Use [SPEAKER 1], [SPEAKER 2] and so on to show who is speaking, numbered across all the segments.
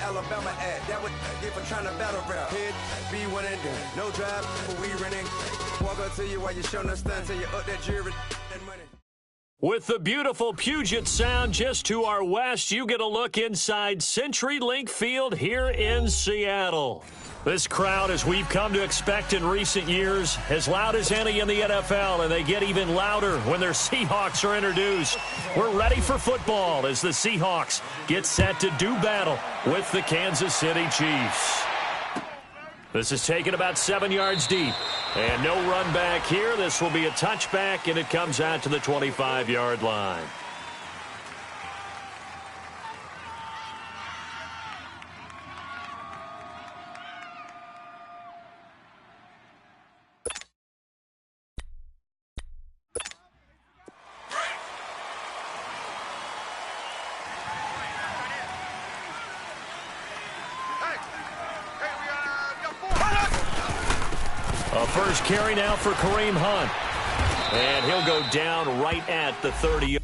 [SPEAKER 1] Alabama at? That would get for trying to battle rap. Hit, be one and done. No drive, we running. Walk up to you while you showing us stunts till you up that jury and money.
[SPEAKER 2] With the beautiful Puget Sound just to our west, you get a look inside CenturyLink Field here in Seattle. This crowd, as we've come to expect in recent years, as loud as any in the NFL, and they get even louder when their Seahawks are introduced. We're ready for football as the Seahawks get set to do battle with the Kansas City Chiefs. This is taken about 7 yards deep, and no run back here. This will be a touchback, and it comes out to the 25-yard line. A first carry now for Kareem Hunt. And he'll go down right at the 30.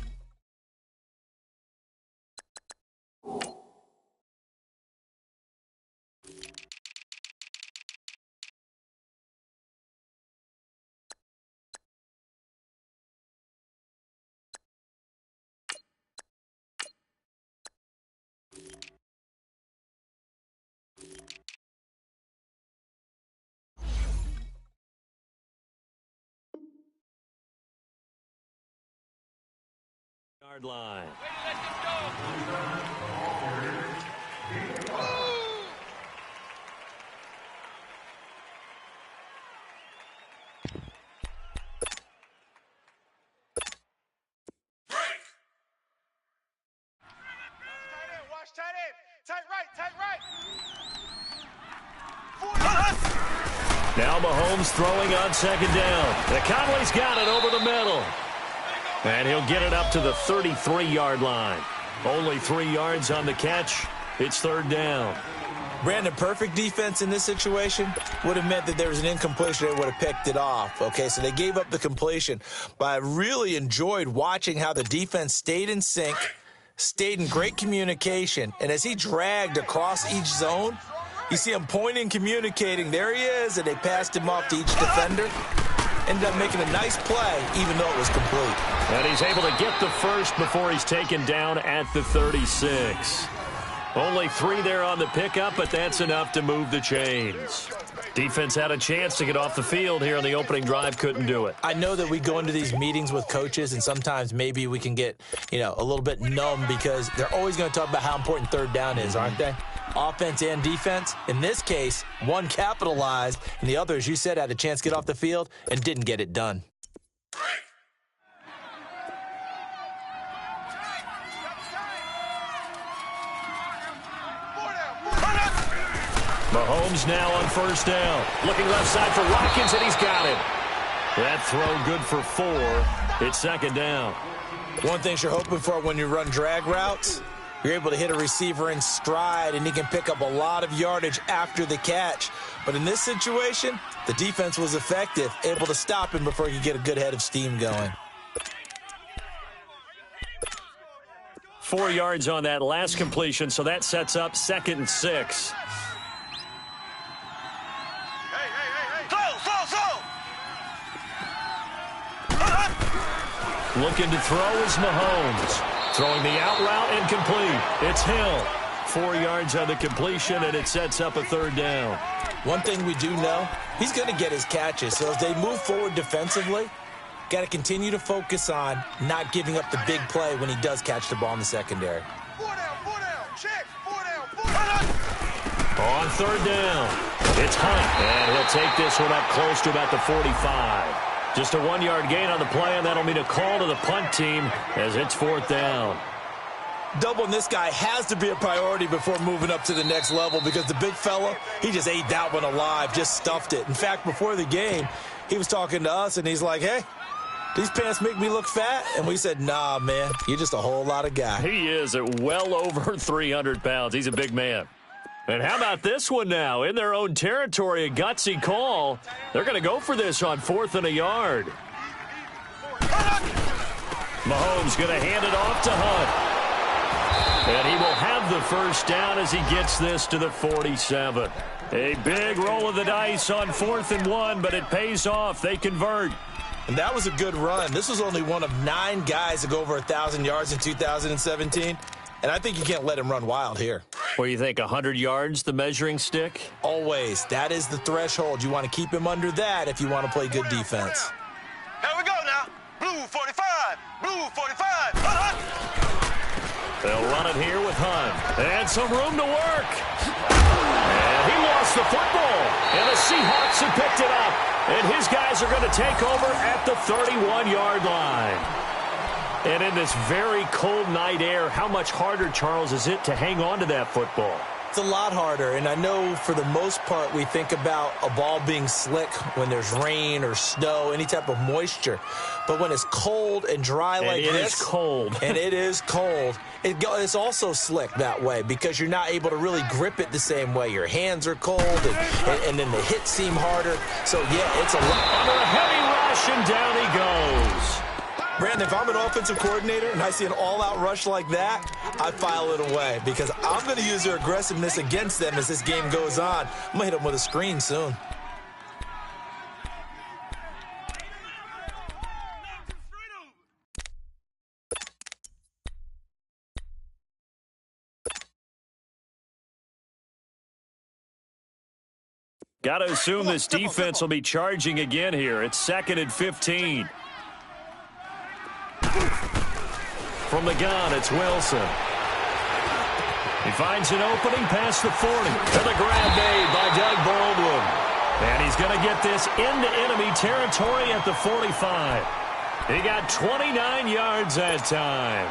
[SPEAKER 2] Yard line. Now Mahomes throwing on second down. And Conley's got it over the middle. And he'll get it up to the 33-yard line. Only 3 yards on the catch. It's third down.
[SPEAKER 3] Brandon, perfect defense in this situation would have meant that there was an incompletion. They would have picked it off. Okay, so they gave up the completion. But I really enjoyed watching how the defense stayed in sync, stayed in great communication. And as he dragged across each zone, you see him pointing, communicating. There he is, and they passed him off to each defender. Ended up making a nice play, even though it was complete.
[SPEAKER 2] And he's able to get the first before he's taken down at the 36. Only 3 there on the pickup, but that's enough to move the chains. Defense had a chance to get off the field here on the opening drive, couldn't do it.
[SPEAKER 3] I know that we go into these meetings with coaches, and sometimes maybe we can get, a little bit numb because they're always going to talk about how important third down is, aren't they? Offense and defense. In this case, one capitalized, and the other, as you said, had a chance to get off the field and didn't get it done.
[SPEAKER 2] Mahomes now on first down. Looking left side for Watkins, and he's got it. That throw good for 4. It's second down.
[SPEAKER 3] One thing you're hoping for when you run drag routes, you're able to hit a receiver in stride, and he can pick up a lot of yardage after the catch. But in this situation, the defense was effective, able to stop him before he could get a good head of steam going.
[SPEAKER 2] 4 yards on that last completion, so that sets up 2nd and 6. Looking to throw is Mahomes. Throwing the out route incomplete. It's Hill. 4 yards on the completion, and it sets up a third down.
[SPEAKER 3] One thing we do know, he's going to get his catches. So as they move forward defensively, got to continue to focus on not giving up the big play when he does catch the ball in the secondary.
[SPEAKER 4] 4 down, check, 4 down.
[SPEAKER 2] On third down, it's Hunt, and he'll take this one up close to about the 45. Just a 1-yard gain on the play, and that'll mean a call to the punt team as it's 4th down.
[SPEAKER 3] Doubling this guy has to be a priority before moving up to the next level because the big fella, he just ate that one alive, just stuffed it. In fact, before the game, he was talking to us, and he's like, hey, these pants make me look fat? And we said, nah, man, you're just a whole lot of guy.
[SPEAKER 2] He is at well over 300 pounds. He's a big man. And how about this one now? In their own territory, a gutsy call. They're going to go for this on 4th and a yard. Mahomes going to hand it off to Hunt. And he will have the first down as he gets this to the 47. A big roll of the dice on 4th and 1, but it pays off. They convert.
[SPEAKER 3] And that was a good run. This was only one of 9 guys to go over 1,000 yards in 2017. And I think you can't let him run wild here.
[SPEAKER 2] What do you think, 100 yards, the measuring stick?
[SPEAKER 3] Always. That is the threshold. You want to keep him under that if you want to play good defense.
[SPEAKER 4] Here we go now. Blue 45. Blue 45.
[SPEAKER 2] They'll run it here with Hunt. And some room to work. And he lost the football. And the Seahawks have picked it up. And his guys are going to take over at the 31-yard line. And in this very cold night air, how much harder, Charles, is it to hang on to that football?
[SPEAKER 3] It's a lot harder, and I know for the most part we think about a ball being slick when there's rain or snow, any type of moisture. But when it's cold and dry like this,
[SPEAKER 2] it is cold.
[SPEAKER 3] And it is cold, it's also slick that way because you're not able to really grip it the same way. Your hands are cold, and then the hits seem harder. So, yeah, it's a lot.
[SPEAKER 2] Under a heavy rush, and down he goes.
[SPEAKER 3] Brandon, if I'm an offensive coordinator and I see an all-out rush like that, I file it away because I'm going to use their aggressiveness against them as this game goes on. I'm going to hit them with a screen soon.
[SPEAKER 2] Got to assume this defense will be charging again here. It's 2nd and 15. From the gun, it's Wilson. He finds an opening past the 40. And the grab made by Doug Baldwin. And he's going to get this into enemy territory at the 45. He got 29 yards that time.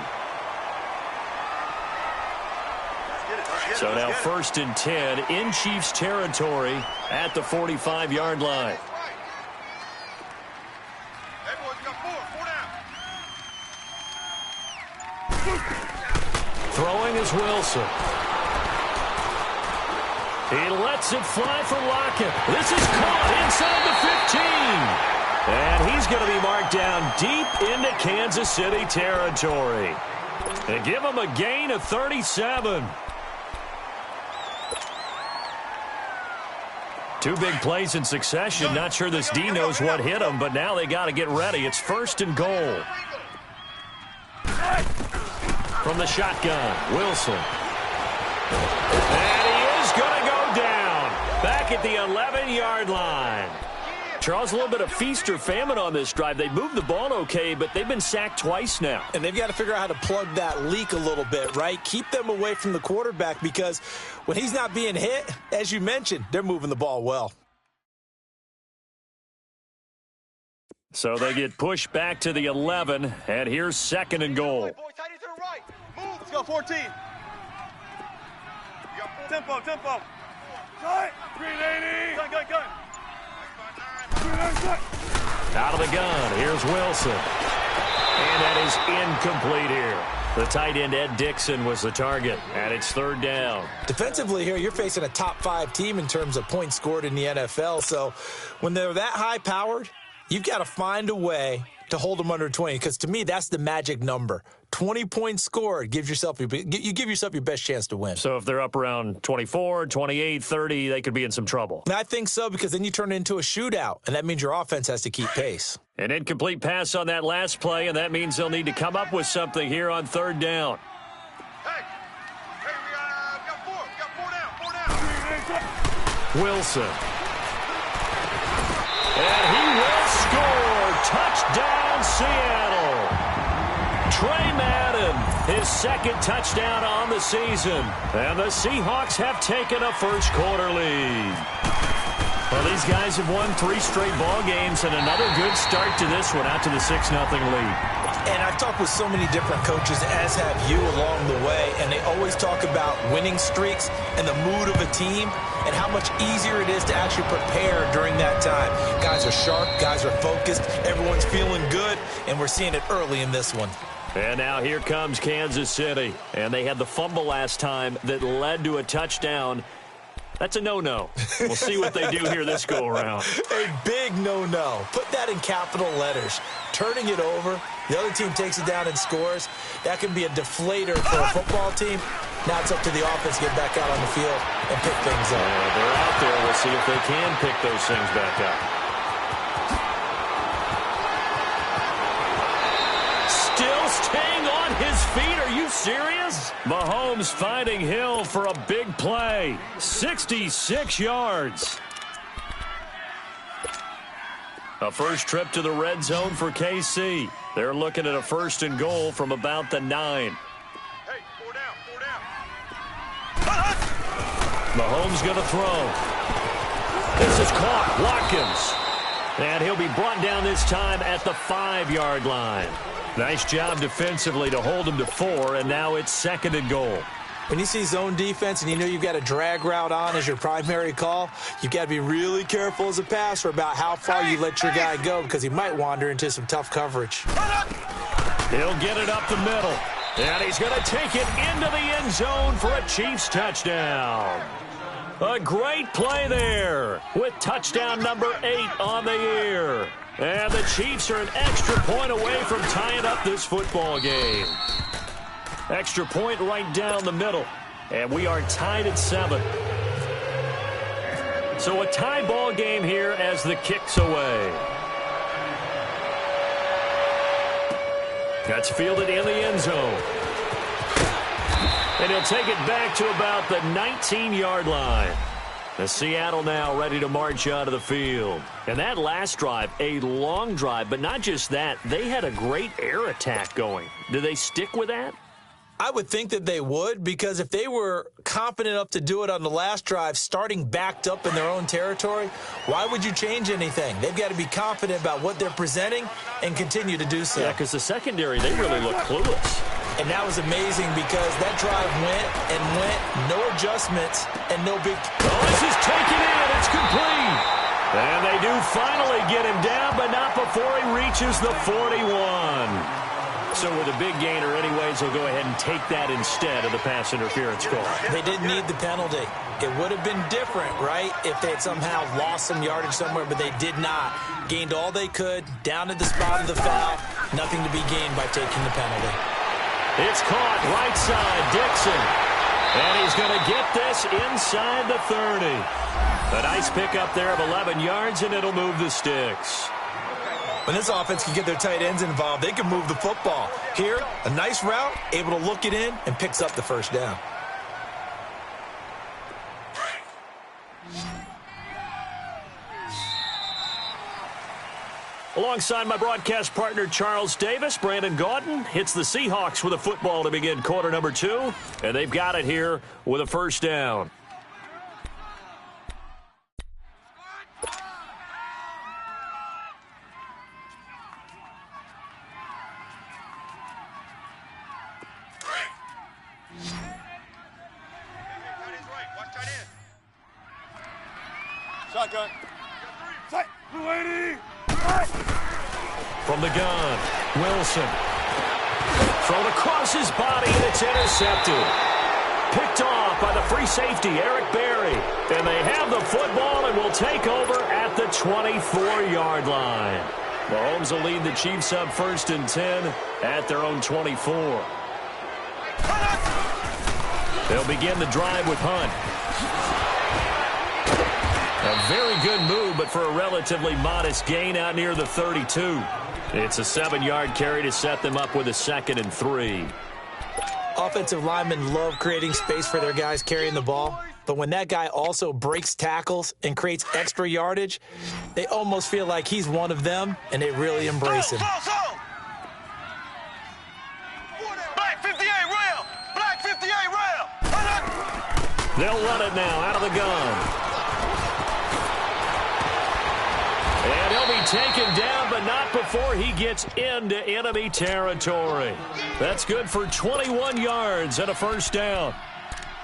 [SPEAKER 2] So now 1st and 10 in Chiefs territory at the 45-yard line. Throwing is Wilson. He lets it fly for Lockett. This is caught inside the 15. And he's going to be marked down deep into Kansas City territory. They give him a gain of 37. 2 big plays in succession. Not sure this D knows what hit him, but now they got to get ready. It's 1st and goal. From the shotgun, Wilson. And he is going to go down. Back at the 11-yard line. Charles, a little bit of feast or famine on this drive. They moved the ball okay, but they've been sacked twice now.
[SPEAKER 3] And they've got to figure out how to plug that leak a little bit, right? Keep them away from the quarterback because when he's not being hit, as you mentioned, they're moving the ball well.
[SPEAKER 2] So they get pushed back to the 11, and here's 2nd and goal.
[SPEAKER 4] Let's go, 14. Tempo. 380. Gun.
[SPEAKER 2] Out of the gun, here's Wilson. And that is incomplete here. The tight end, Ed Dixon, was the target, and it's 3rd down.
[SPEAKER 3] Defensively here, you're facing a top-5 team in terms of points scored in the NFL. So when they're that high-powered, you've got to find a way to hold them under 20, because to me, that's the magic number. 20 points scored, you give yourself your best chance to win.
[SPEAKER 2] So if they're up around 24, 28, 30, they could be in some trouble.
[SPEAKER 3] I think so, because then you turn it into a shootout, and that means your offense has to keep pace.
[SPEAKER 2] An incomplete pass on that last play, and that means they'll need to come up with something here on 3rd down.
[SPEAKER 4] Hey, we got 4 down.
[SPEAKER 2] Wilson. And he will score. Touchdown, Seattle. Trey Madden, his 2nd touchdown on the season. And the Seahawks have taken a first-quarter lead. Well, these guys have won 3 straight ball games, and another good start to this one, out to the 6-0 lead.
[SPEAKER 3] And I've talked with so many different coaches, as have you, along the way, and they always talk about winning streaks and the mood of a team and how much easier it is to actually prepare during that time. Guys are sharp, guys are focused, everyone's feeling good, and we're seeing it early in this one.
[SPEAKER 2] And now here comes Kansas City, and they had the fumble last time that led to a touchdown. That's a no-no. We'll see what they do here this go-around.
[SPEAKER 3] A big no-no. Put that in capital letters. Turning it over, the other team takes it down and scores. That can be a deflator for a football team. Now it's up to the offense to get back out on the field and pick things up.
[SPEAKER 2] They're out there. We'll see if they can pick those things back up. Still staying on his feet. Are you serious? Mahomes finding Hill for a big play. 66 yards. A first trip to the red zone for KC. They're looking at a 1st and goal from about the 9.
[SPEAKER 4] Hey, 4 down, 4 down.
[SPEAKER 2] Mahomes going to throw. This is caught. Watkins. And he'll be brought down this time at the 5-yard line. Nice job defensively to hold him to 4, and now it's 2nd and goal.
[SPEAKER 3] When you see zone defense and you know you've got a drag route on as your primary call, you've got to be really careful as a passer about how far you let your guy go because he might wander into some tough coverage.
[SPEAKER 2] He'll get it up the middle, and he's going to take it into the end zone for a Chiefs touchdown. A great play there with touchdown number 8 on the year. And the Chiefs are an extra point away from tying up this football game. Extra point right down the middle. And we are tied at 7. So a tie ball game here as the kick's away. That's fielded in the end zone. And he'll take it back to about the 19-yard line. The Seattle now ready to march out of the field. And that last drive, a long drive, but not just that. They had a great air attack going. Do they stick with that?
[SPEAKER 3] I would think that they would, because if they were confident enough to do it on the last drive, starting backed up in their own territory, why would you change anything? They've got to be confident about what they're presenting and continue to do so.
[SPEAKER 2] Yeah, because the secondary, they really look clueless.
[SPEAKER 3] And that was amazing because that drive went and went, no adjustments, and no big...
[SPEAKER 2] Oh, this is taken in. It's complete. And they do finally get him down, but not before he reaches the 41. So with a big gainer anyways, they'll go ahead and take that instead of the pass interference call.
[SPEAKER 3] They didn't need the penalty. It would have been different, right, if they had somehow lost some yardage somewhere, but they did not. Gained all they could, down to the spot of the foul. Nothing to be gained by taking the penalty.
[SPEAKER 2] It's caught right side, Dixon. And he's going to get this inside the 30. A nice pickup there of 11 yards, and it'll move the sticks.
[SPEAKER 3] When this offense can get their tight ends involved, they can move the football. Here, a nice route, able to look it in, and picks up the first down.
[SPEAKER 2] Alongside my broadcast partner, Charles Davis, Brandon Gaudin hits the Seahawks with a football to begin quarter number 2, and they've got it here with a first down.
[SPEAKER 4] Shotgun. Sight. Lady.
[SPEAKER 2] From the gun, Wilson. Thrown across his body, and it's intercepted. Picked off by the free safety, Eric Berry. And they have the football and will take over at the 24-yard line. Mahomes will lead the Chiefs up 1st and 10 at their own 24. They'll begin the drive with Hunt. A very good move, but for a relatively modest gain out near the 32. It's a 7-yard carry to set them up with a 2nd and 3.
[SPEAKER 3] Offensive linemen love creating space for their guys carrying the ball, but when that guy also breaks tackles and creates extra yardage, they almost feel like he's one of them, and they really embrace him.
[SPEAKER 4] Black 58 rail. Black 58 rail.
[SPEAKER 2] They'll run it now out of the gun. And he'll be taken down, but not before he gets into enemy territory. That's good for 21 yards and a first down.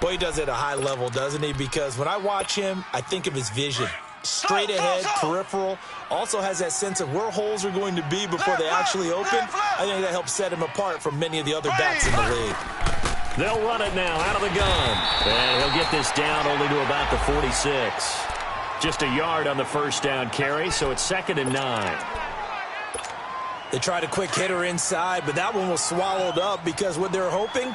[SPEAKER 3] Boy, he does it at a high level, doesn't he? Because when I watch him, I think of his vision. Straight ahead, peripheral. Also has that sense of where holes are going to be before they actually open. I think that helps set him apart from many of the other backs in the league.
[SPEAKER 2] They'll run it now out of the gun. And he'll get this down only to about the 46. Just a yard on the first down carry, so it's 2nd and 9.
[SPEAKER 3] They tried a quick hitter inside, but that one was swallowed up because what they're hoping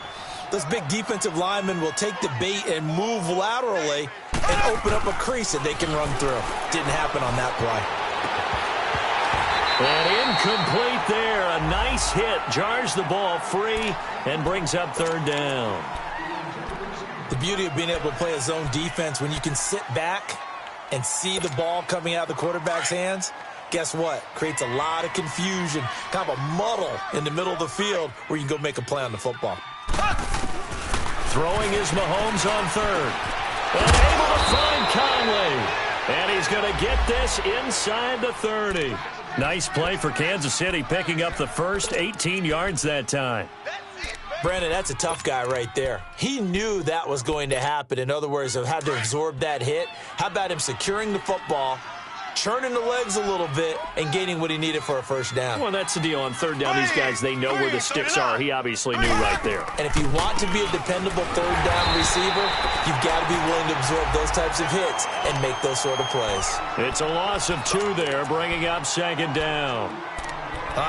[SPEAKER 3] Those big defensive linemen will take the bait and move laterally and open up a crease that they can run through. Didn't happen on that play.
[SPEAKER 2] And incomplete there. A nice hit. Jars the ball free and brings up third down.
[SPEAKER 3] The beauty of being able to play a zone defense when you can sit back and see the ball coming out of the quarterback's hands, guess what? Creates a lot of confusion, kind of a muddle in the middle of the field where you can go make a play on the football.
[SPEAKER 2] Throwing is Mahomes on third. And able to find Conley. And he's going to get this inside the 30. Nice play for Kansas City, picking up the first 18 yards that time.
[SPEAKER 3] Brandon, that's a tough guy right there. He knew that was going to happen. In other words, he had to absorb that hit. How about him securing the football, churning the legs a little bit, and gaining what he needed for a first down?
[SPEAKER 2] Well, that's the deal. On third down, these guys, they know where the sticks are. He obviously knew right there.
[SPEAKER 3] And if you want to be a dependable third down receiver, you've got to be willing to absorb those types of hits and make those sort of plays.
[SPEAKER 2] It's a loss of 2 there, bringing up second down.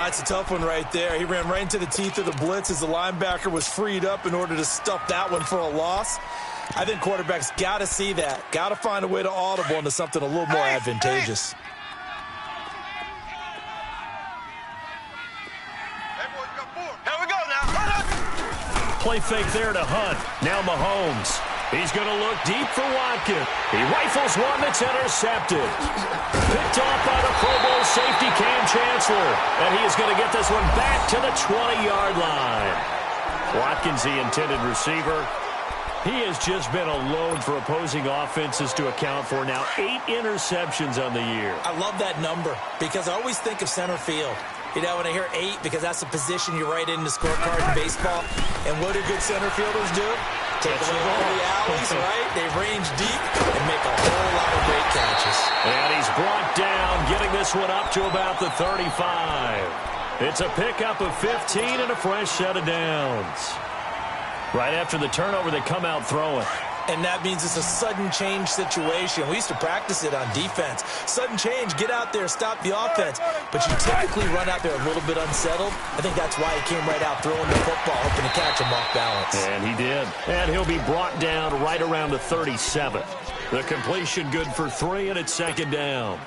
[SPEAKER 3] It's a tough one right there. He ran right into the teeth of the blitz as the linebacker was freed up in order to stuff that one for a loss. I think quarterbacks got to see that. Got to find a way to audible into something a little more advantageous.
[SPEAKER 4] Here we go now.
[SPEAKER 2] Play fake there to Hunt. Now Mahomes. He's going to look deep for Watkins. He rifles one that's intercepted. Picked off by the Pro Bowl safety Cam Chancellor. And he is going to get this one back to the 20-yard line. Watkins, the intended receiver. He has just been a load for opposing offenses to account for. Now 8 interceptions on the year.
[SPEAKER 3] I love that number because I always think of center field. You know, when I hear 8, because that's the position you write in the scorecard in baseball. And what do good center fielders do? Take away all the alleys, right? They range deep and make a whole lot of great catches.
[SPEAKER 2] And he's brought down, getting this one up to about the 35. It's a pickup of 15 and a fresh set of downs. Right after the turnover, they come out throwing.
[SPEAKER 3] And that means it's a sudden change situation. We used to practice it on defense. Sudden change, get out there, stop the offense. But you typically run out there a little bit unsettled. I think that's why he came right out throwing the football, hoping to catch him off balance.
[SPEAKER 2] And he did. And he'll be brought down right around the 37. The completion good for 3, and it's second down.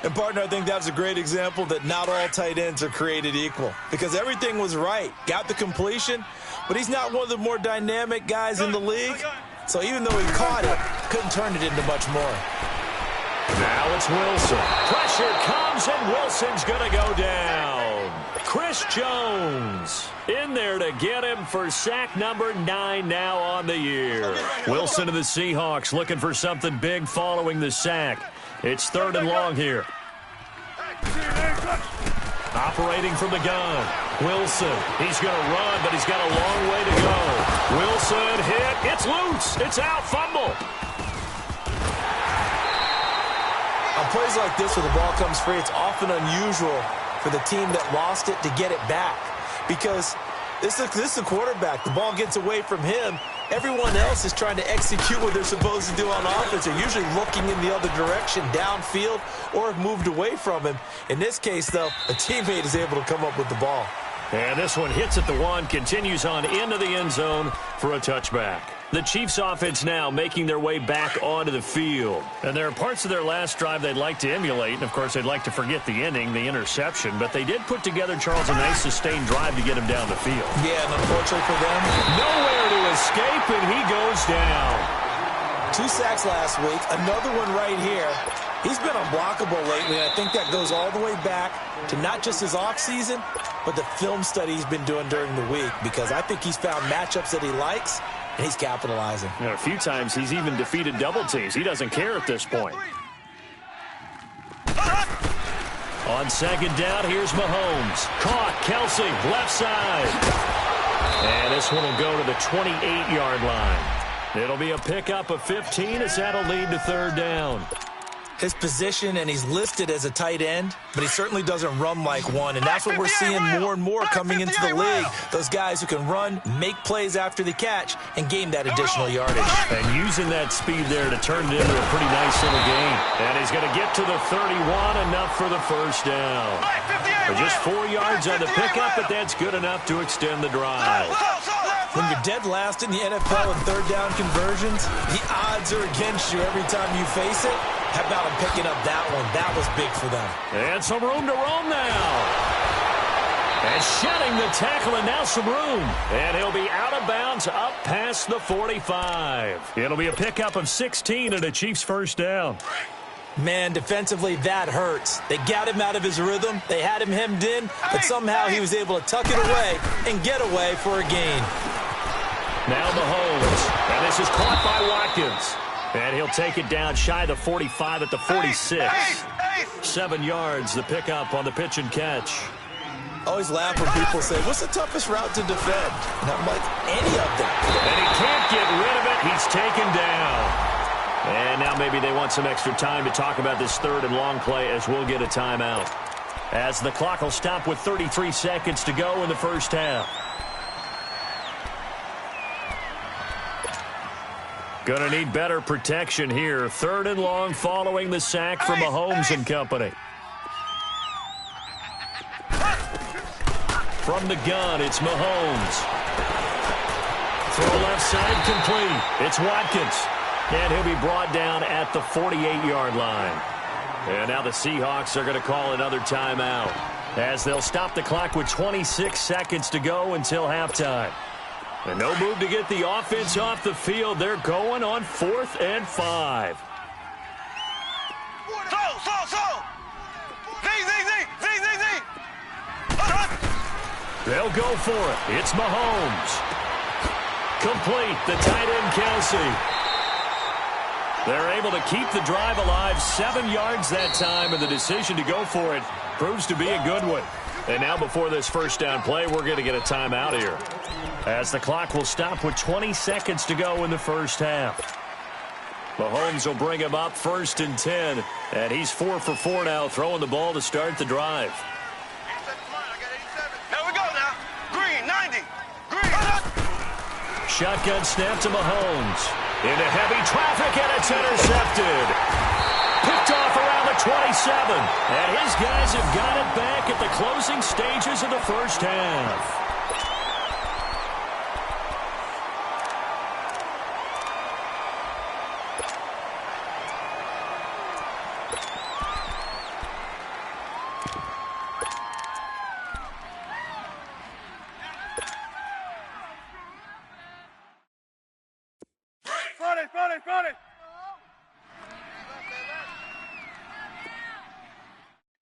[SPEAKER 3] And, partner, I think that's a great example that not all tight ends are created equal. Because everything was right. Got the completion, but he's not one of the more dynamic guys in the league. So even though he caught it, couldn't turn it into much more.
[SPEAKER 2] Now it's Wilson. Pressure comes, and Wilson's going to go down. Chris Jones in there to get him for sack number 9 now on the year. Wilson of the Seahawks looking for something big following the sack. It's 3rd and long here. Operating from the gun. Wilson, he's going to run, but he's got a long way to go. Wilson hit. It's loose. It's out. Fumble.
[SPEAKER 3] On plays like this where the ball comes free, it's often unusual for the team that lost it to get it back. Because this is a quarterback. The ball gets away from him. Everyone else is trying to execute what they're supposed to do on offense. They're usually looking in the other direction, downfield, or have moved away from him. In this case, though, a teammate is able to come up with the ball.
[SPEAKER 2] And this one hits at the 1, continues on into the end zone for a touchback. The Chiefs offense now making their way back onto the field. And there are parts of their last drive they'd like to emulate. And, of course, they'd like to forget the inning, the interception. But they did put together, Charles, a nice sustained drive to get him down the field.
[SPEAKER 3] Yeah, and unfortunately for them,
[SPEAKER 2] nowhere to escape, and he goes down.
[SPEAKER 3] 2 sacks last week, another one right here. He's been unblockable lately, and I think that goes all the way back to not just his offseason, but the film study he's been doing during the week, because I think he's found matchups that he likes, and he's capitalizing.
[SPEAKER 2] You know, a few times he's even defeated double teams. He doesn't care at this point. On second down, here's Mahomes. Caught, Kelsey, left side. And this one will go to the 28-yard line. It'll be a pickup of 15 as that'll lead to 3rd down.
[SPEAKER 3] His position, and he's listed as a tight end, but he certainly doesn't run like one, and that's what we're seeing more and more coming into the league. Those guys who can run, make plays after the catch, and gain that additional yardage.
[SPEAKER 2] And using that speed there to turn it into a pretty nice little gain. And he's going to get to the 31, enough for the first down. Just 4 yards on the pickup, but that's good enough to extend the drive.
[SPEAKER 3] When you're dead last in the NFL in third down conversions, the odds are against you every time you face it. How about him picking up that one? That was big for them.
[SPEAKER 2] And some room to roam now. And shedding the tackle, and now some room. And he'll be out of bounds up past the 45. It'll be a pickup of 16 and a Chiefs first down.
[SPEAKER 3] Man, defensively, that hurts. They got him out of his rhythm. They had him hemmed in, but somehow he was able to tuck it away and get away for a gain.
[SPEAKER 2] Now Mahomes, and this is caught by Watkins. And he'll take it down shy of the 45 at the 46. 7 yards, the pickup on the pitch and catch.
[SPEAKER 3] Always laugh when people say, what's the toughest route to defend? And I'm like, any of them.
[SPEAKER 2] And he can't get rid of it. He's taken down. And now maybe they want some extra time to talk about this third and long play as we'll get a timeout. As the clock will stop with 33 seconds to go in the first half. Going to need better protection here. Third and long following the sack from Mahomes and company. From the gun, it's Mahomes. Throw left side complete. It's Watkins. And he'll be brought down at the 48-yard line. And now the Seahawks are going to call another timeout as they'll stop the clock with 26 seconds to go until halftime. And no move to get the offense off the field. They're going on 4th and 5. They'll go for it. It's Mahomes. Complete. The tight end, Kelsey. They're able to keep the drive alive. 7 yards that time, and the decision to go for it proves to be a good one. And now before this first down play, we're going to get a timeout here, as the clock will stop with 20 seconds to go in the first half. Mahomes will bring him up 1st and 10, and he's 4 for 4 now, throwing the ball to start the drive.
[SPEAKER 4] There we go now. Green, 90. Green.
[SPEAKER 2] Shotgun snap to Mahomes. Into heavy traffic, and it's intercepted. Picked off around the 27. And his guys have got it back at the closing stages of the first half.
[SPEAKER 4] Front it.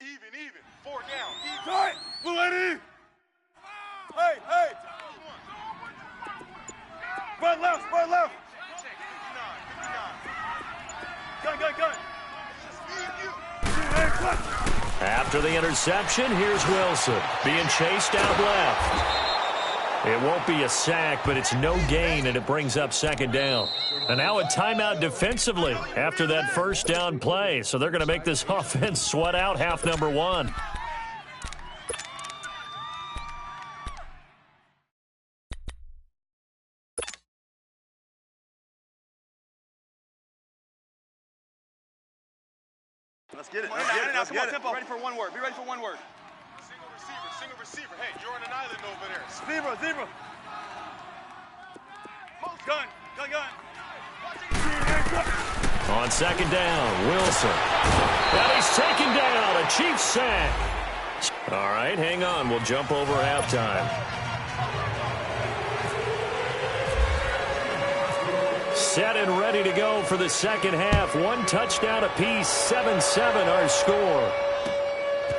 [SPEAKER 4] Even. 4 down. Tight. Blue lady. Hey. Front left. Gun.
[SPEAKER 2] After the interception, here's Wilson being chased out left. It won't be a sack, but it's no gain, and it brings up 2nd down. And now a timeout defensively after that first down play. So they're going to make this offense sweat out half number 1.
[SPEAKER 4] Let's get it. Come on, tempo. Ready for one word. Be ready for one word. Single receiver. Hey, you're on an island over there. Zebra. Gun.
[SPEAKER 2] On 2nd down, Wilson. And he's taken down. A Chiefs sack. All right, hang on. We'll jump over halftime. Set and ready to go for the second half. 1 touchdown apiece. 7-7 our score.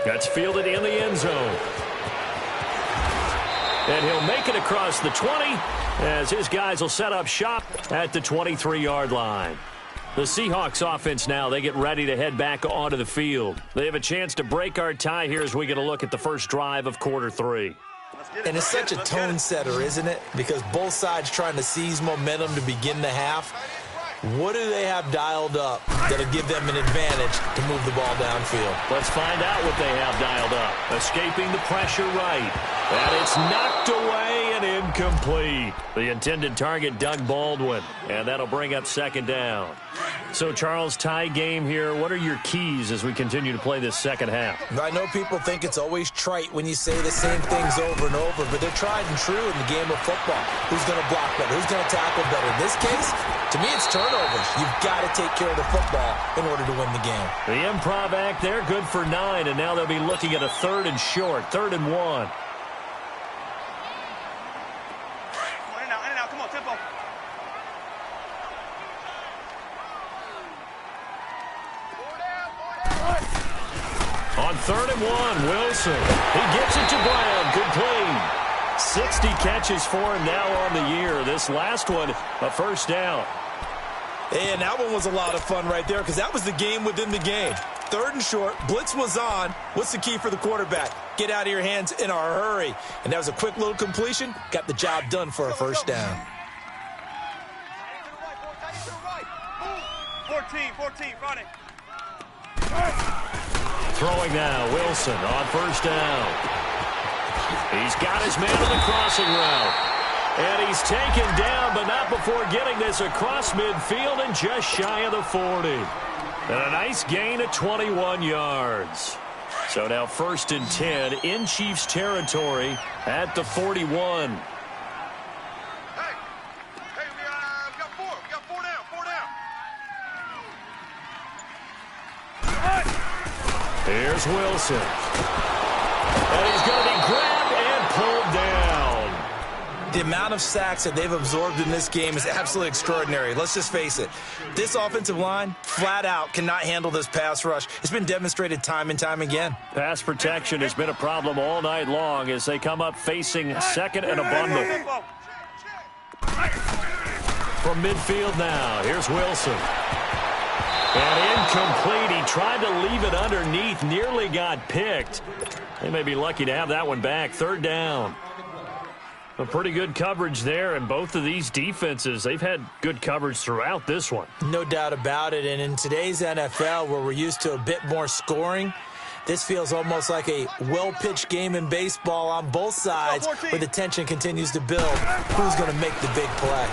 [SPEAKER 2] That's fielded in the end zone. And he'll make it across the 20 as his guys will set up shop at the 23-yard line. The Seahawks offense now, they get ready to head back onto the field. They have a chance to break our tie here as we get a look at the first drive of quarter 3.
[SPEAKER 3] And it's such a tone setter, isn't it? Because both sides trying to seize momentum to begin the half. What do they have dialed up that'll give them an advantage to move the ball downfield?
[SPEAKER 2] Let's find out what they have dialed up. Escaping the pressure right. And it's knocked away, and incomplete. The intended target, Doug Baldwin, and that'll bring up second down. So, Charles, tie game here. What are your keys as we continue to play this second half?
[SPEAKER 3] I know people think it's always trite when you say the same things over and over, but they're tried and true in the game of football. Who's going to block better? Who's going to tackle better? In this case, to me, it's turnovers. You've got to take care of the football in order to win the game.
[SPEAKER 2] The improv act there, good for 9, and now they'll be looking at a 3rd and short, 3rd and 1. On 3rd and 1, Wilson. He gets it to Brown. Complete. 60 catches for him now on the year. This last one, a first down.
[SPEAKER 3] And that one was a lot of fun right there because that was the game within the game. 3rd and short, blitz was on. What's the key for the quarterback? Get out of your hands in a hurry. And that was a quick little completion. Got the job done for a first down.
[SPEAKER 4] 14, running.
[SPEAKER 2] Throwing now, Wilson on first down. He's got his man on the crossing route. And he's taken down, but not before getting this across midfield and just shy of the 40. And a nice gain of 21 yards. So now 1st and 10 in Chiefs territory at the 41.
[SPEAKER 4] Hey, we got 4. We got 4 down.
[SPEAKER 2] Here's Wilson. And he's going to be grabbed and pulled down.
[SPEAKER 3] The amount of sacks that they've absorbed in this game is absolutely extraordinary. Let's just face it. This offensive line, flat out, cannot handle this pass rush. It's been demonstrated time and time again.
[SPEAKER 2] Pass protection has been a problem all night long as they come up facing 2nd and a bundle. From midfield now, here's Wilson. And incomplete. He tried to leave it underneath, nearly got picked. They may be lucky to have that one back. 3rd down. A pretty good coverage there, and both of these defenses, they've had good coverage throughout this one.
[SPEAKER 3] No doubt about it, and in today's NFL, where we're used to a bit more scoring, this feels almost like a well-pitched game in baseball on both sides, where the tension continues to build. Who's going to make the big play?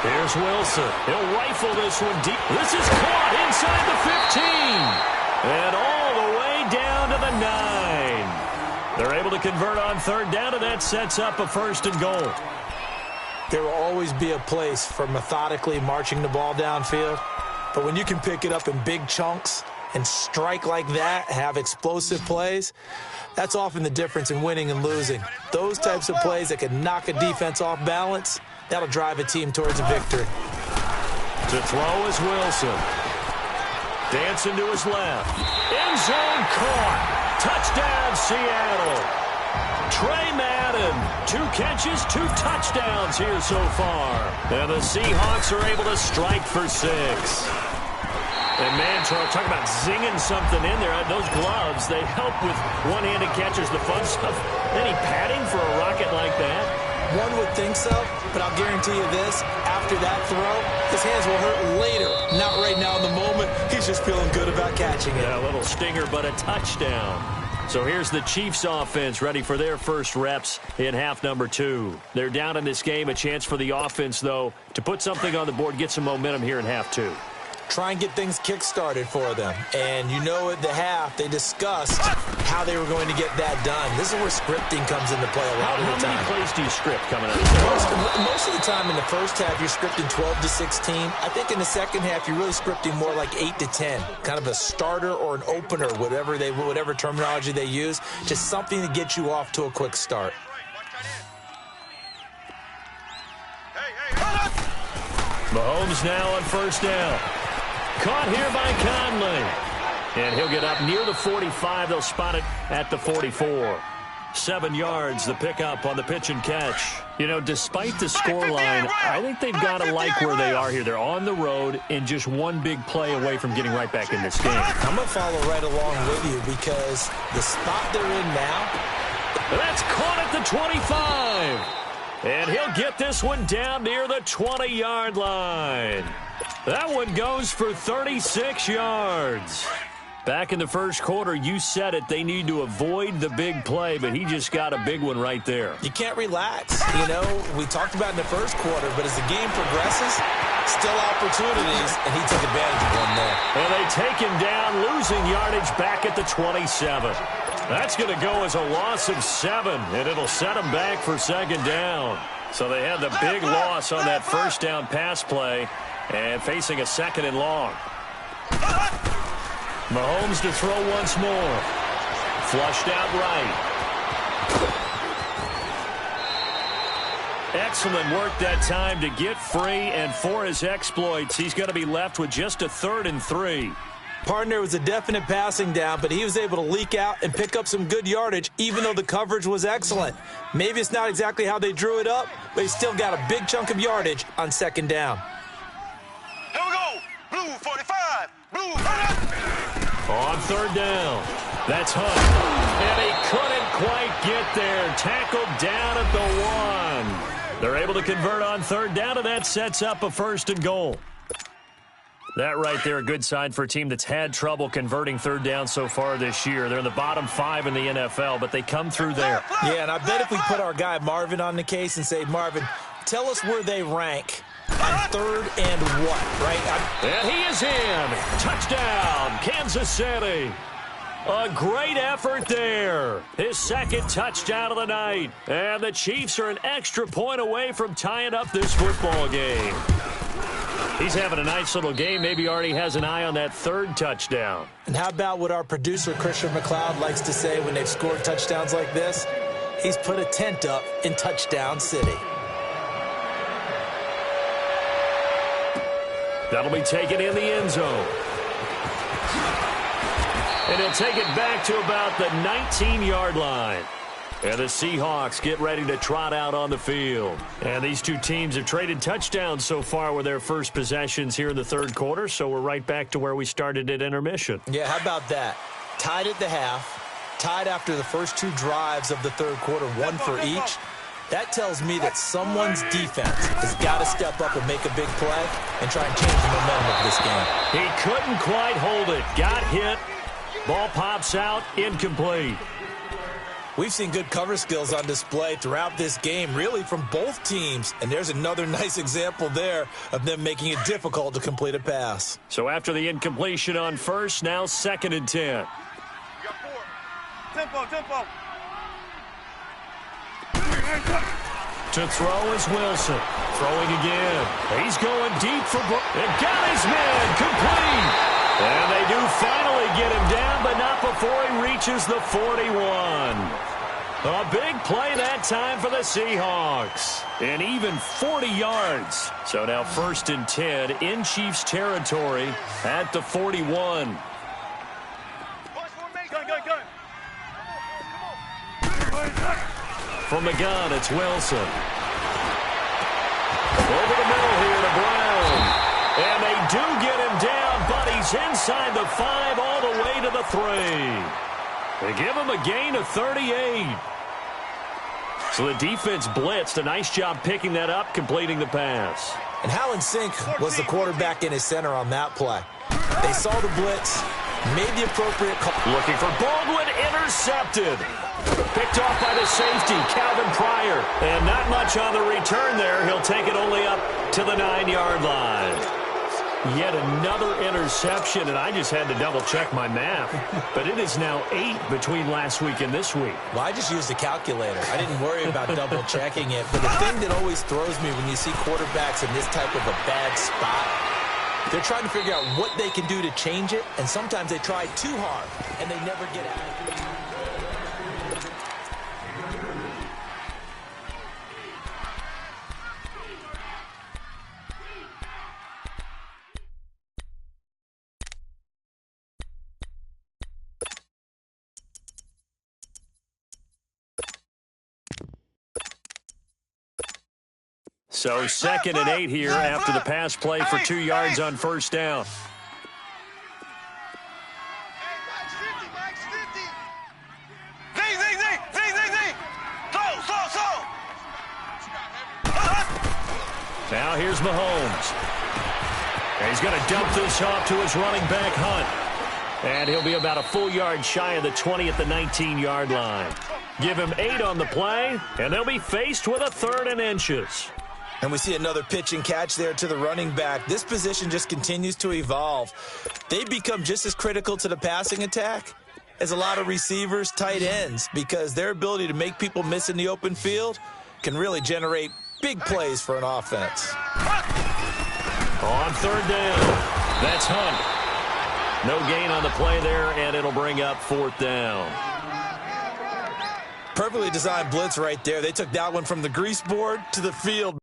[SPEAKER 2] Here's Wilson. He'll rifle this one deep. This is caught inside the 15. And all the way down to the 9. They're able to convert on 3rd down, and that sets up a 1st and goal.
[SPEAKER 3] There will always be a place for methodically marching the ball downfield. But when you can pick it up in big chunks and strike like that, have explosive plays, that's often the difference in winning and losing. Those types of plays that can knock a defense off balance, that'll drive a team towards a victory.
[SPEAKER 2] To throw is Wilson. Dancing to his left. End zone caught. Touchdown, Seattle. Trey Madden, 2 catches, 2 touchdowns here so far. And the Seahawks are able to strike for 6. And man, Charles, talk about zinging something in there. Those gloves, they help with one-handed catches, the fun stuff. Any padding for a rocket like that?
[SPEAKER 3] One would think so, but I'll guarantee you this, after that throw, his hands will hurt later. Not right now in the moment. He's just feeling good about catching it.
[SPEAKER 2] Yeah, a little stinger, but a touchdown. So here's the Chiefs offense ready for their first reps in half number 2. They're down in this game. A chance for the offense, though, to put something on the board, get some momentum here in half 2.
[SPEAKER 3] Try and get things kick-started for them. And you know at the half, they discussed how they were going to get that done. This is where scripting comes into play a lot of the time.
[SPEAKER 2] How many plays do you script coming out of the
[SPEAKER 3] Most of the time in the first half, you're scripting 12 to 16. I think in the second half, you're really scripting more like 8 to 10. Kind of a starter or an opener, whatever terminology they use. Just something to get you off to a quick start.
[SPEAKER 2] Mahomes now on first down. Caught here by Conley. And he'll get up near the 45. They'll spot it at the 44. 7 yards, the pickup on the pitch and catch. You know, despite the scoreline, I think they've got to like where they are here. They're on the road and just one big play away from getting right back in this game.
[SPEAKER 3] I'm going to follow right along with you because the spot they're in now.
[SPEAKER 2] That's caught at the 25. And he'll get this one down near the 20-yard line. That one goes for 36 yards. Back in the first quarter, you said it. They need to avoid the big play, but he just got a big one right there.
[SPEAKER 3] You can't relax. You know, we talked about in the first quarter, but as the game progresses, still opportunities, and he took advantage of one there.
[SPEAKER 2] And they take him down, losing yardage back at the 27. That's going to go as a loss of 7, and it'll set them back for second down. So they had the big loss on that first down pass play and facing a second and long. Mahomes to throw once more. Flushed out right. Excellent work that time to get free, and for his exploits, he's going to be left with just a 3rd and 3.
[SPEAKER 3] Partner was a definite passing down, but he was able to leak out and pick up some good yardage, even though the coverage was excellent. Maybe it's not exactly how they drew it up, but he still got a big chunk of yardage on second down.
[SPEAKER 4] Here we go. Blue 45. Blue 45.
[SPEAKER 2] On third down, that's Hunt. And he couldn't quite get there. Tackled down at the 1. They're able to convert on third down, and that sets up a 1st and goal. That right there, a good sign for a team that's had trouble converting third down so far this year. They're in the bottom 5 in the NFL, but they come through there.
[SPEAKER 3] Yeah, and I bet if we put our guy Marvin on the case and say, Marvin, tell us where they rank on 3rd and what, right?
[SPEAKER 2] And he is in. Touchdown, Kansas City. A great effort there. His 2nd touchdown of the night. And the Chiefs are an extra point away from tying up this football game. He's having a nice little game. Maybe already has an eye on that 3rd touchdown.
[SPEAKER 3] And how about what our producer, Christian McLeod, likes to say when they've scored touchdowns like this? He's put a tent up in Touchdown City.
[SPEAKER 2] That'll be taken in the end zone. And he'll take it back to about the 19-yard line. And the Seahawks get ready to trot out on the field. And these two teams have traded touchdowns so far with their first possessions here in the third quarter, so we're right back to where we started at intermission.
[SPEAKER 3] Yeah, how about that? Tied at the half, tied after the first 2 drives of the third quarter, 1 for each. That tells me that someone's defense has got to step up and make a big play and try and change the momentum of this game.
[SPEAKER 2] He couldn't quite hold it. Got hit. Ball pops out. Incomplete.
[SPEAKER 3] We've seen good cover skills on display throughout this game, really from both teams. And there's another nice example there of them making it difficult to complete a pass.
[SPEAKER 2] So after the incompletion on first, now 2nd and 10.
[SPEAKER 4] You got 4. Tempo.
[SPEAKER 2] To throw is Wilson. Throwing again. He's going deep for and got his man complete. And they do finally get him down, but not before he reaches the 41. A big play that time for the Seahawks. And even 40 yards. So now 1st and 10 in Chiefs territory at the 41. From the gun, it's Wilson. Over the middle here to Brown. And they do get him down, but he's inside the 5 all the way to the 3. They give him a gain of 38. So the defense blitzed. A nice job picking that up, completing the pass.
[SPEAKER 3] And how in sync was the quarterback in his center on that play? They saw the blitz, made the appropriate call.
[SPEAKER 2] Looking for Baldwin, intercepted. Picked off by the safety, Calvin Pryor. And not much on the return there. He'll take it only up to the 9-yard line. Yet another interception, and I just had to double-check my math. But it is now 8 between last week and this week.
[SPEAKER 3] Well, I just used a calculator. I didn't worry about double-checking it. But the thing that always throws me when you see quarterbacks in this type of a bad spot, they're trying to figure out what they can do to change it, and sometimes they try too hard, and they never get it.
[SPEAKER 2] So 2nd and 8 here after the pass play for 2 yards on first down. Now here's Mahomes. And he's going to dump this off to his running back, Hunt. And he'll be about a full yard shy of the 20 at the 19-yard line. Give him 8 on the play, and they'll be faced with a 3rd and inches.
[SPEAKER 3] And we see another pitch and catch there to the running back. This position just continues to evolve. They become just as critical to the passing attack as a lot of receivers, tight ends, because their ability to make people miss in the open field can really generate big plays for an offense.
[SPEAKER 2] On 3rd down, that's Hunt. No gain on the play there, and it'll bring up 4th down.
[SPEAKER 3] Perfectly designed blitz right there. They took that one from the grease board to the field.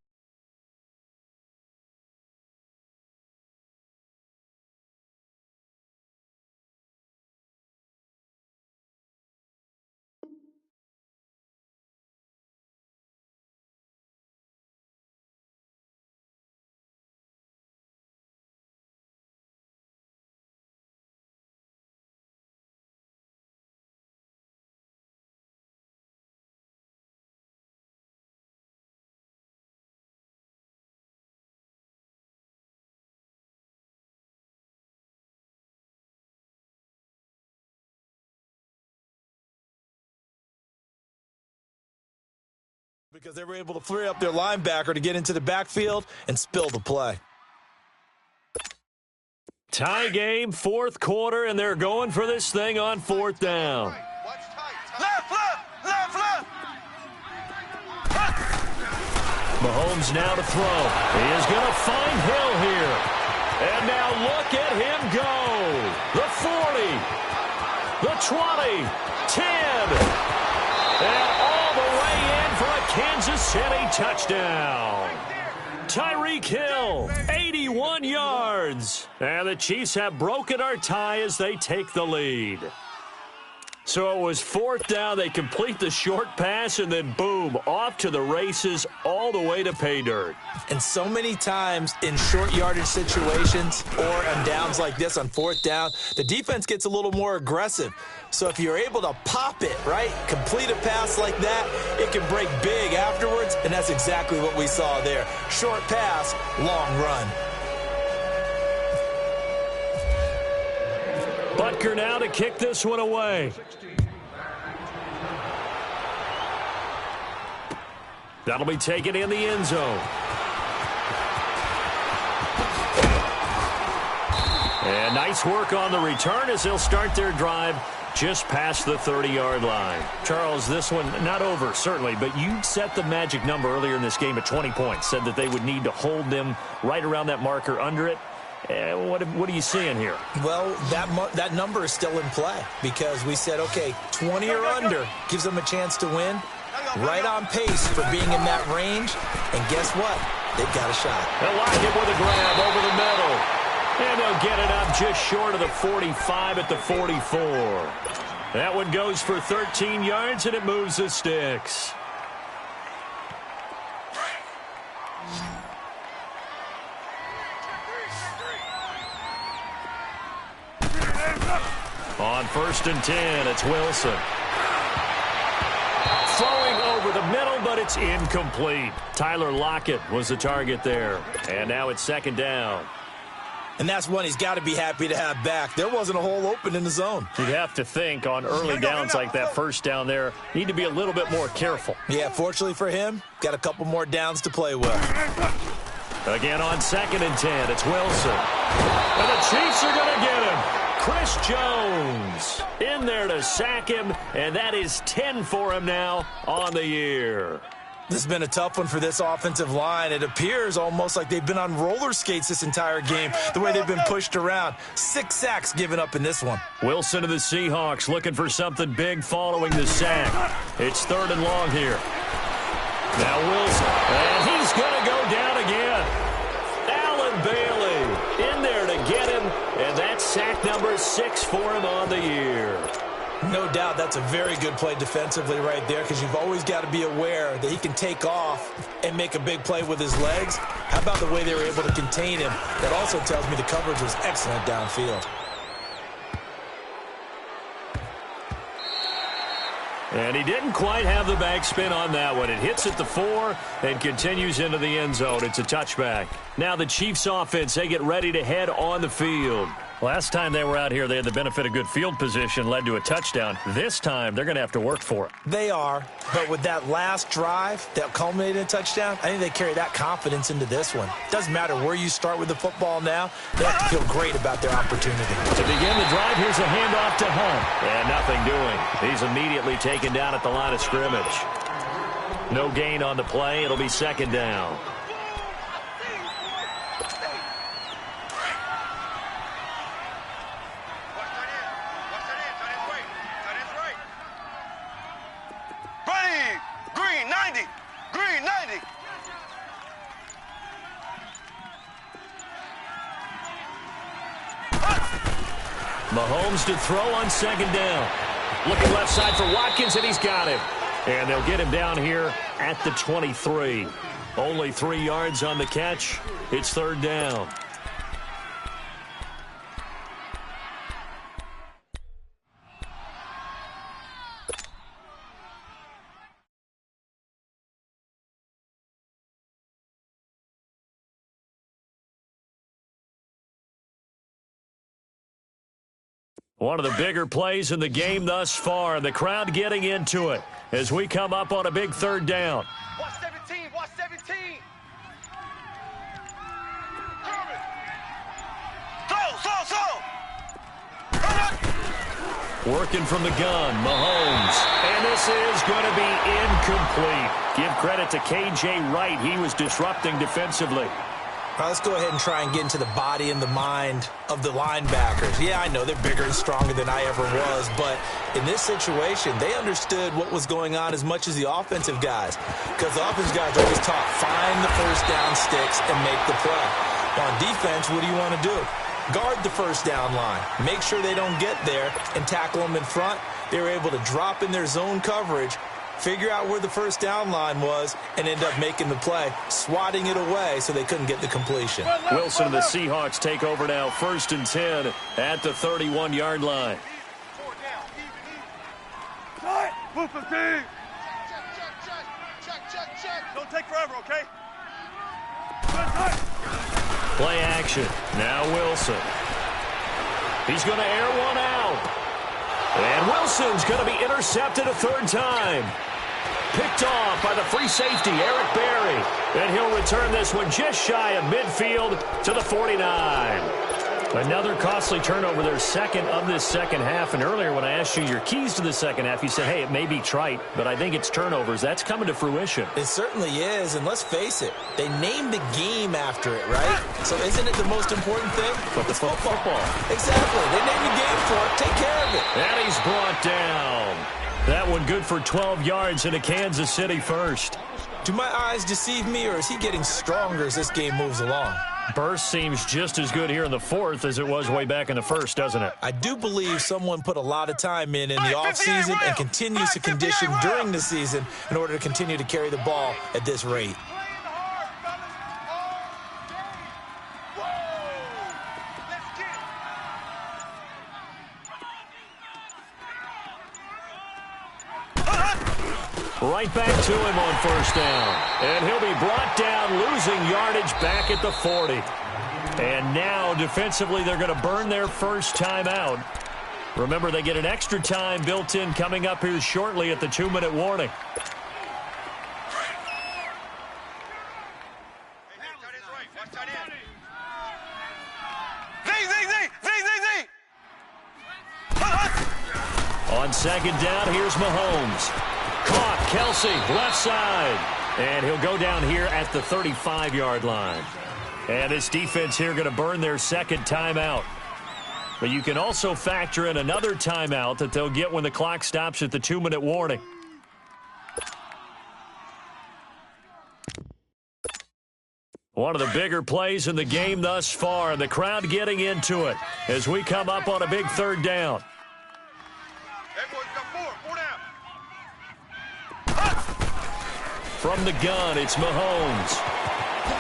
[SPEAKER 3] Because they were able to free up their linebacker to get into the backfield and spill the play.
[SPEAKER 2] Tie game, 4th quarter, and they're going for this thing on 4th down.
[SPEAKER 4] Left.
[SPEAKER 2] Mahomes now to throw. He is going to find Hill here. And now look at him go. The 40, the 20, 10. And all the way in for a Kansas City touchdown. Tyreek Hill, 81 yards. And the Chiefs have broken our tie as they take the lead. So it was 4th down. They complete the short pass, and then boom, off to the races all the way to pay dirt.
[SPEAKER 3] And so many times in short yardage situations or on downs like this on 4th down, the defense gets a little more aggressive. So if you're able to pop it, right, complete a pass like that, it can break big afterwards, and that's exactly what we saw there. Short pass, long run.
[SPEAKER 2] Butker now to kick this one away. That'll be taken in the end zone. And nice work on the return as they'll start their drive just past the 30-yard line. Charles, this one not over, certainly, but you set the magic number earlier in this game at 20 points, said that they would need to hold them right around that marker under it. What are you seeing here?
[SPEAKER 3] Well, that number is still in play because we said, okay, 20 or under gives them a chance to win. Right on pace for being in that range. And guess what? They've got a shot.
[SPEAKER 2] They'll lock it with a grab over the middle. And they'll get it up just short of the 45 at the 44. That one goes for 13 yards, and it moves the sticks. On 1st and 10, it's Wilson. Throwing over the middle, but it's incomplete. Tyler Lockett was the target there. And now it's 2nd down.
[SPEAKER 3] And that's one he's got to be happy to have back. There wasn't a hole open in the zone.
[SPEAKER 2] You'd have to think on early downs like that 1st down there, need to be a little bit more careful.
[SPEAKER 3] Yeah, fortunately for him, got a couple more downs to play with.
[SPEAKER 2] Again on 2nd and 10, it's Wilson. And the Chiefs are going to get him. Chris Jones in there to sack him, and that is 10 for him now on the year.
[SPEAKER 3] This has been a tough one for this offensive line. It appears almost like they've been on roller skates this entire game, the way they've been pushed around. 6 sacks given up in this one.
[SPEAKER 2] Wilson of the Seahawks looking for something big following the sack. It's 3rd and long here. Now Wilson, and he's going to go down again. Allen Bailey in there to get him, and that's sack number 6 for him on the year.
[SPEAKER 3] No doubt that's a very good play defensively right there because you've always got to be aware that he can take off and make a big play with his legs. How about the way they were able to contain him? That also tells me the coverage was excellent downfield.
[SPEAKER 2] And he didn't quite have the backspin on that one. It hits at the 4 and continues into the end zone. It's a touchback. Now the Chiefs offense, they get ready to head on the field. Last time they were out here, they had the benefit of good field position, led to a touchdown. This time, they're going to have to work for it.
[SPEAKER 3] They are, but with that last drive that culminated in a touchdown, I think they carry that confidence into this one. Doesn't matter where you start with the football now, they have to feel great about their opportunity.
[SPEAKER 2] To begin the drive, here's a handoff to Hunt. And nothing doing. He's immediately taken down at the line of scrimmage. No gain on the play. It'll be second down. Mahomes to throw on second down. Looking left side for Watkins, and he's got him. And they'll get him down here at the 23. Only 3 yards on the catch. It's third down. One of the bigger plays in the game thus far, and the crowd getting into it as we come up on a big third down.
[SPEAKER 4] Watch 17, watch 17.
[SPEAKER 2] Working from the gun, Mahomes. And this is going to be incomplete. Give credit to K.J. Wright. He was disrupting defensively.
[SPEAKER 3] All right, let's go ahead and try and get into the body and the mind of the linebackers. Yeah, I know they're bigger and stronger than I ever was, but in this situation, they understood what was going on as much as the offensive guys, because the offensive guys are always taught, find the first down sticks and make the play. On defense, what do you want to do? Guard the first down line. Make sure they don't get there and tackle them in front. They were able to drop in their zone coverage, figure out where the first down line was, and end up making the play, swatting it away so they couldn't get the completion.
[SPEAKER 2] Wilson and the Seahawks take over now, 1st and 10 at the 31-yard line.
[SPEAKER 4] Don't take forever, okay?
[SPEAKER 2] Play action. Now Wilson. He's going to air one out. And Wilson's going to be intercepted a third time. Picked off by the free safety, Eric Berry. And he'll return this one just shy of midfield to the 49. Another costly turnover, their second of this second half. And earlier when I asked you your keys to the second half, you said, hey, it may be trite, but I think it's turnovers. That's coming to fruition.
[SPEAKER 3] It certainly is, and let's face it, they named the game after it, right? So isn't it the most important thing? It's football. Exactly. They named the game for it. Take care of it.
[SPEAKER 2] And he's brought down. That one good for 12 yards into Kansas City first.
[SPEAKER 3] Do my eyes deceive me, or is he getting stronger as this game moves along?
[SPEAKER 2] Burst seems just as good here in the fourth as it was way back in the first, doesn't it?
[SPEAKER 3] I do believe someone put a lot of time in the offseason and continues to condition during the season in order to continue to carry the ball at this rate.
[SPEAKER 2] Right back to him on first down. And he'll be brought down, losing yardage back at the 40. And now, defensively, they're going to burn their first timeout. Remember, they get an extra time built in coming up here shortly at the 2-minute warning. On second down, here's Mahomes. Caught, Kelsey, left side. And he'll go down here at the 35-yard line. And this defense here going to burn their second timeout. But you can also factor in another timeout that they'll get when the clock stops at the 2-minute warning. One of the bigger plays in the game thus far. The crowd getting into it as we come up on a big third down. From the gun, it's Mahomes.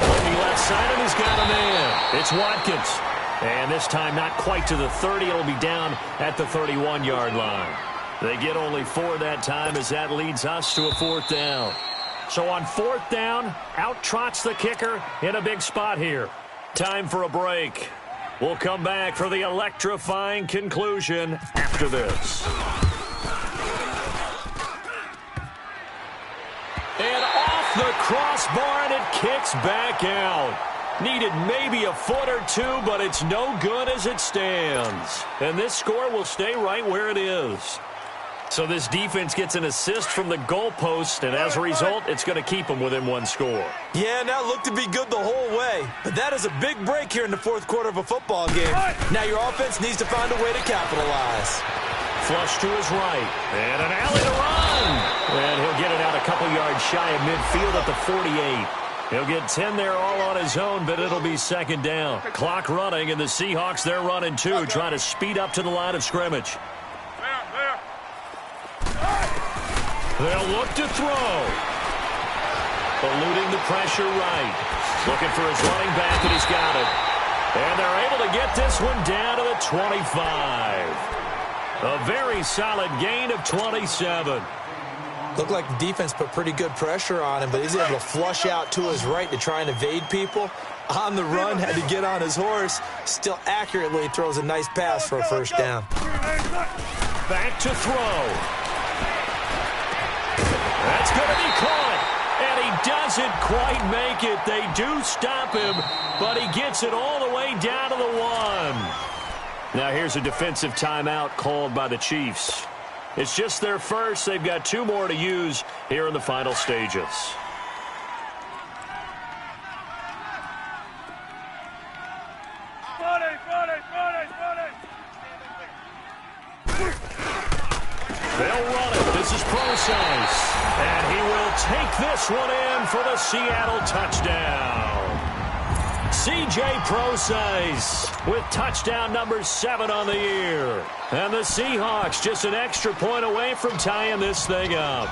[SPEAKER 2] Looking left side, and he's got a man. It's Watkins. And this time not quite to the 30. It'll be down at the 31-yard line. They get only 4 that time as that leads us to a 4th down. So on 4th down, out trots the kicker in a big spot here. Time for a break. We'll come back for the electrifying conclusion after this. And off the crossbar, and it kicks back out. Needed maybe a foot or two, but it's no good as it stands. And this score will stay right where it is. So this defense gets an assist from the goalpost, and as a result, it's going to keep them within one score.
[SPEAKER 3] Yeah, and that looked to be good the whole way. But that is a big break here in the fourth quarter of a football game. Now your offense needs to find a way to capitalize.
[SPEAKER 2] Flush to his right, and an alley to run. And he'll get it out a couple yards shy of midfield at the 48. He'll get 10 there all on his own, but it'll be second down. Clock running, and the Seahawks, they're running too, trying to speed up to the line of scrimmage. They'll look to throw. Eluding the pressure right. Looking for his running back, and he's got it. And they're able to get this one down to the 25. A very solid gain of 27.
[SPEAKER 3] Looked like the defense put pretty good pressure on him, but he's able to flush out to his right to try and evade people. On the run, had to get on his horse. Still accurately throws a nice pass for a first down.
[SPEAKER 2] Back to throw. That's going to be caught, and he doesn't quite make it. They do stop him, but he gets it all the way down to the 1. Now here's a defensive timeout called by the Chiefs. It's just their first. They've got 2 more to use here in the final stages. They'll run it. This is Procise. And he will take this one in for the Seattle touchdown. C.J. Procise with touchdown number 7 on the year. And the Seahawks just an extra point away from tying this thing up.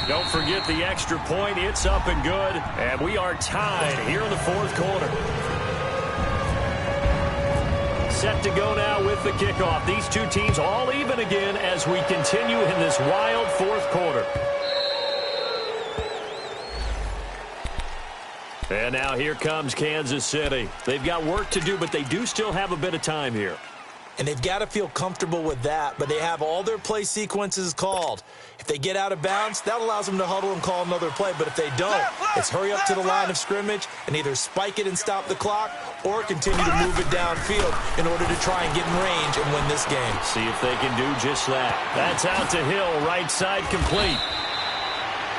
[SPEAKER 2] Don't forget the extra point. It's up and good. And we are tied here in the fourth quarter. Set to go now with the kickoff. These two teams all even again as we continue in this wild fourth quarter. And now here comes Kansas City. They've got work to do, but they do still have a bit of time here.
[SPEAKER 3] And they've got to feel comfortable with that, but they have all their play sequences called. If they get out of bounds, that allows them to huddle and call another play. But if they don't, it's hurry up to the line of scrimmage and either spike it and stop the clock or continue to move it downfield in order to try and get in range and win this game.
[SPEAKER 2] See if they can do just that. That's out to Hill, right side complete.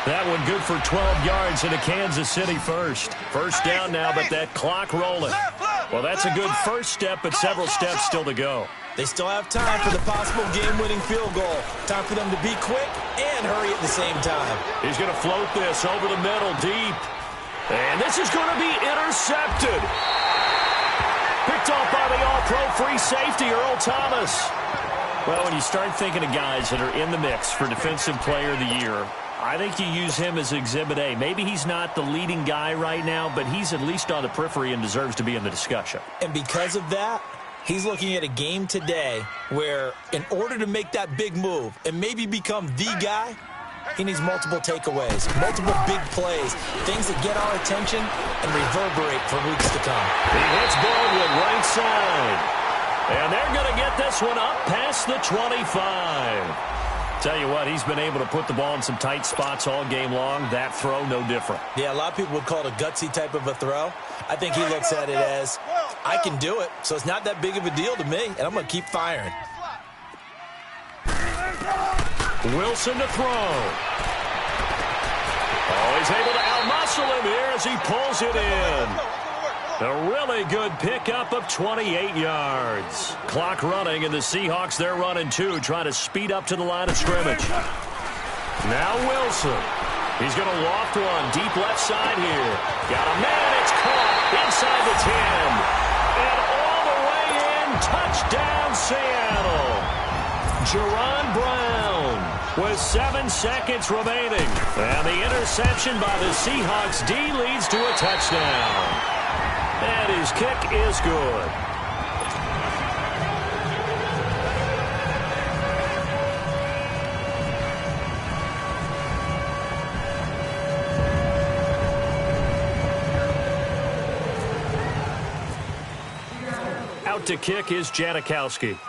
[SPEAKER 2] That one good for 12 yards into Kansas City first. First down now, but that clock rolling. Well, that's a good first step, but several steps still to go.
[SPEAKER 3] They still have time for the possible game-winning field goal. Time for them to be quick and hurry at the same time.
[SPEAKER 2] He's going to float this over the middle deep. And this is going to be intercepted. Picked off by the all-pro free safety, Earl Thomas. Well, when you start thinking of guys that are in the mix for Defensive Player of the Year, I think you use him as Exhibit A. Maybe he's not the leading guy right now, but he's at least on the periphery and deserves to be in the discussion.
[SPEAKER 3] And because of that, he's looking at a game today where in order to make that big move and maybe become the guy, he needs multiple takeaways, multiple big plays, things that get our attention and reverberate for weeks to come.
[SPEAKER 2] He hits Baldwin right side. And they're going to get this one up past the 25. Tell you what, he's been able to put the ball in some tight spots all game long. That throw, no different.
[SPEAKER 3] Yeah, a lot of people would call it a gutsy type of a throw. I think he looks at it as, I can do it, so it's not that big of a deal to me, and I'm going to keep firing.
[SPEAKER 2] Wilson to throw. Oh, he's able to outmuscle him here as he pulls it in. A really good pickup of 28 yards. Clock running, and the Seahawks, they're running too, trying to speed up to the line of scrimmage. Now Wilson. He's going to loft one deep left side here. Got a man, it's caught inside the 10. And all the way in, touchdown Seattle. Jerron Brown with 7 seconds remaining. And the interception by the Seahawks D leads to a touchdown. And his kick is good. Out to kick is Janikowski.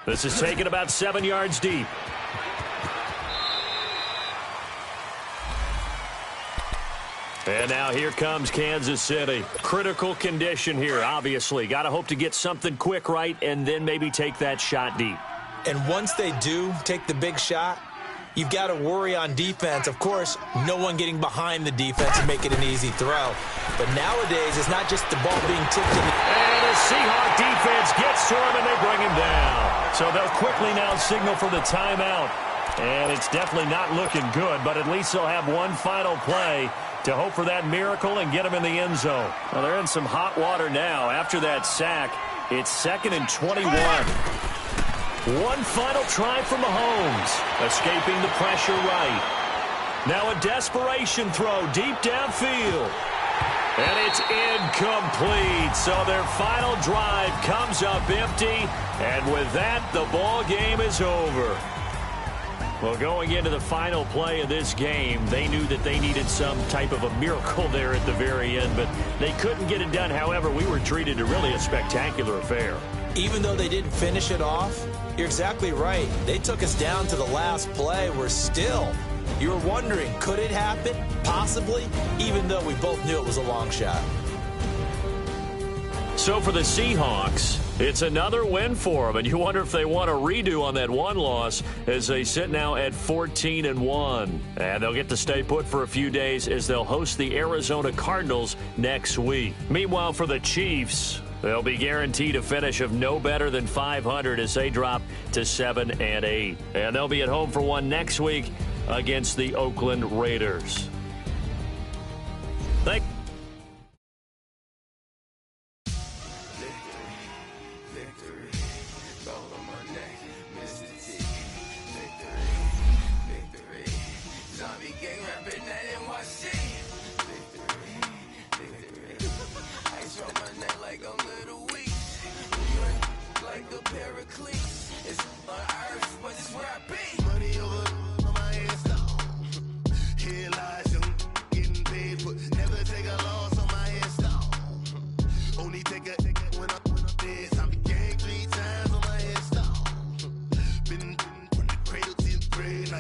[SPEAKER 2] This is taken about 7 yards deep. And now here comes Kansas City. Critical condition here, obviously. Got to hope to get something quick right and then maybe take that shot deep.
[SPEAKER 3] And once they do take the big shot, you've got to worry on defense. Of course, no one getting behind the defense and make it an easy throw. But nowadays, it's not just the ball being tipped in.
[SPEAKER 2] And the Seahawk defense gets to him, and they bring him down. So they'll quickly now signal for the timeout. And it's definitely not looking good, but at least they'll have one final play to hope for that miracle and get him in the end zone. Well, they're in some hot water now. After that sack, it's 2nd and 21. One final try from Mahomes, escaping the pressure right. Now a desperation throw deep downfield. And it's incomplete. So their final drive comes up empty. And with that, the ball game is over. Well, going into the final play of this game, they knew that they needed some type of a miracle there at the very end, but they couldn't get it done. However, we were treated to really a spectacular affair.
[SPEAKER 3] Even though they didn't finish it off, you're exactly right. They took us down to the last play. We're still, you were wondering, could it happen? Possibly, even though we both knew it was a long shot.
[SPEAKER 2] So for the Seahawks, it's another win for them, and you wonder if they want a redo on that one loss as they sit now at 14-1. And they'll get to stay put for a few days as they'll host the Arizona Cardinals next week. Meanwhile, for the Chiefs, they'll be guaranteed a finish of no better than 500 as they drop to 7-8. And they'll be at home for one next week against the Oakland Raiders. Thank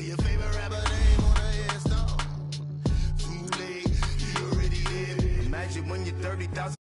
[SPEAKER 5] Your favorite rapper name on the install. Too late, you already there. Imagine when you're 30,000.